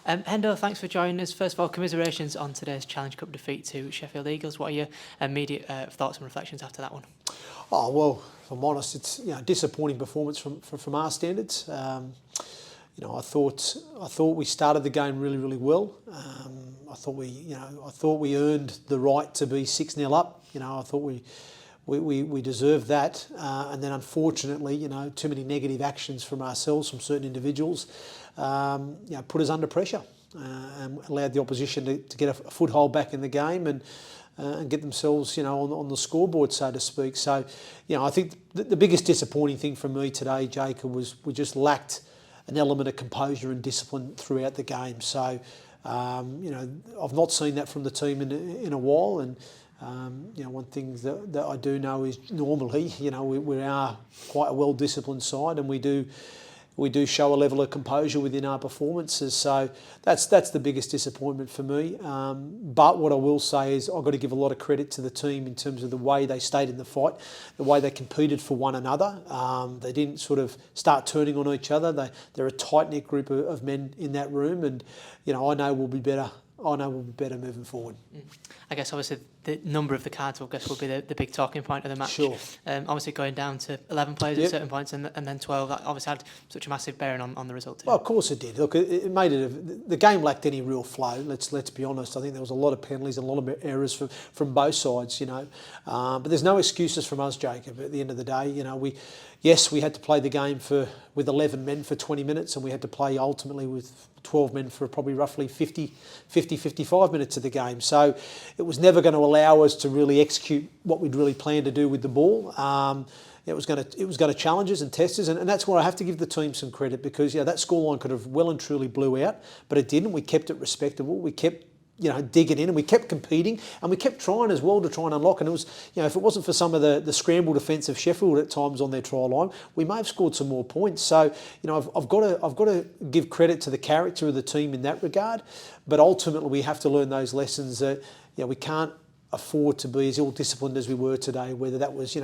Hendo, thanks for joining us. First of all, commiserations on today's Challenge Cup defeat to Sheffield Eagles. What are your immediate thoughts and reflections after that one? Oh well, if I'm honest, it's a disappointing performance from our standards. I thought we started the game really well. I thought we earned the right to be 6-0 up. I thought we deserved that, and then unfortunately, too many negative actions from ourselves, from certain individuals, put us under pressure and allowed the opposition to get a foothold back in the game and get themselves, on the scoreboard, so to speak. So, I think the biggest disappointing thing for me today, Jacob, was we just lacked an element of composure and discipline throughout the game. So, I've not seen that from the team in a while, and one thing that I do know is normally, we are quite a well-disciplined side, and we do show a level of composure within our performances. So that's the biggest disappointment for me. But what I will say is I've got to give a lot of credit to the team in terms of the way they stayed in the fight, the way they competed for one another. They didn't sort of start turning on each other. They're a tight-knit group of men in that room, and I know we'll be better. Moving forward. I guess obviously the number of the cards will be the big talking point of the match. Sure. Obviously going down to 11 players at certain points and then 12, that obviously had such a massive bearing on the result. Well, of course it did. Look, it made it. The game lacked any real flow. Let's be honest. I think there was a lot of penalties and a lot of errors from both sides. But there's no excuses from us, Jacob. At the end of the day, we had to play the game with 11 men for 20 minutes, and we had to play ultimately with 12 men for probably roughly 55 minutes of the game. So it was never going to allow us to really execute what we'd really planned to do with the ball. It was going to challenge us and test us, and that's where I have to give the team some credit, because that scoreline could have well and truly blew out, but it didn't. We kept it respectable. We kept digging in, and we kept competing, and we kept trying as well to try and unlock. And it was, if it wasn't for some of the scramble defence of Sheffield at times on their try line, we may have scored some more points. So, I've got to give credit to the character of the team in that regard. But ultimately, we have to learn those lessons that we can't afford to be as ill-disciplined as we were today. Whether that was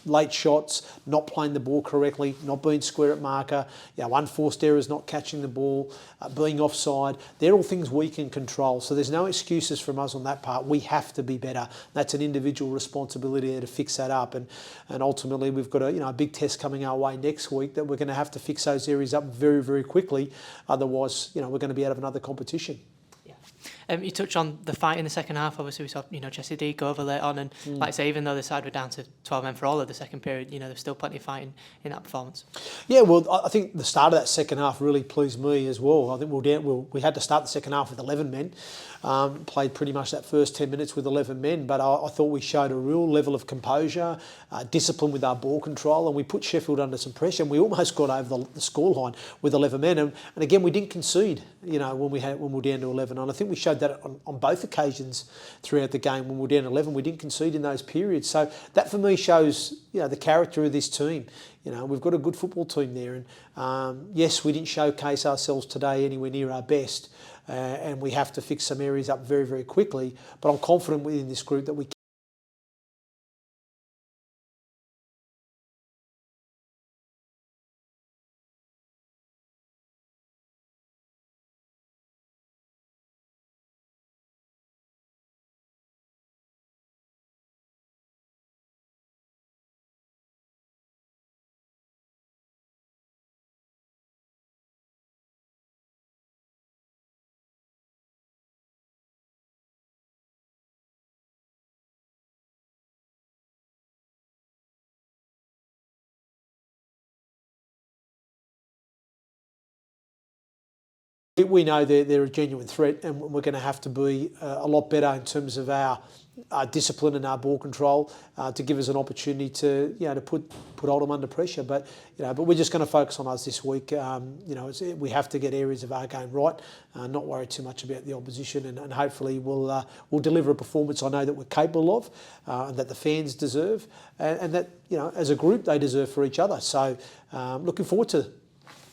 late shots, not playing the ball correctly, not being square at marker, unforced errors, not catching the ball, being offside. They're all things we can control. So there's no excuses from us on that part. We have to be better. That's an individual responsibility to fix that up. And ultimately, we've got a big test coming our way next week that we're going to have to fix those areas up very, very quickly. Otherwise, we're going to be out of another competition. You touched on the fight in the second half. Obviously, we saw Jesse D go over late on, and like I say, even though the side were down to 12 men for all of the second period, there's still plenty of fighting in that performance. Yeah, well, I think the start of that second half really pleased me as well. I think we had to start the second half with 11 men. Played pretty much that first 10 minutes with 11 men, but I thought we showed a real level of composure, discipline with our ball control, and we put Sheffield under some pressure, and we almost got over the scoreline with 11 men. And again, we didn't concede, when we were down to 11. And I think we showed that on both occasions throughout the game. When we were down to 11, we didn't concede in those periods. So that for me shows, the character of this team. We've got a good football team there, and yes, we didn't showcase ourselves today anywhere near our best. And we have to fix some areas up very, very quickly. But I'm confident within this group that we know they're a genuine threat, and we're going to have to be a lot better in terms of our discipline and our ball control to give us an opportunity to put Oldham under pressure. But we're just going to focus on us this week. We have to get areas of our game right, not worry too much about the opposition, and hopefully we'll deliver a performance I know that we're capable of, and that the fans deserve, and that as a group they deserve for each other. So looking forward to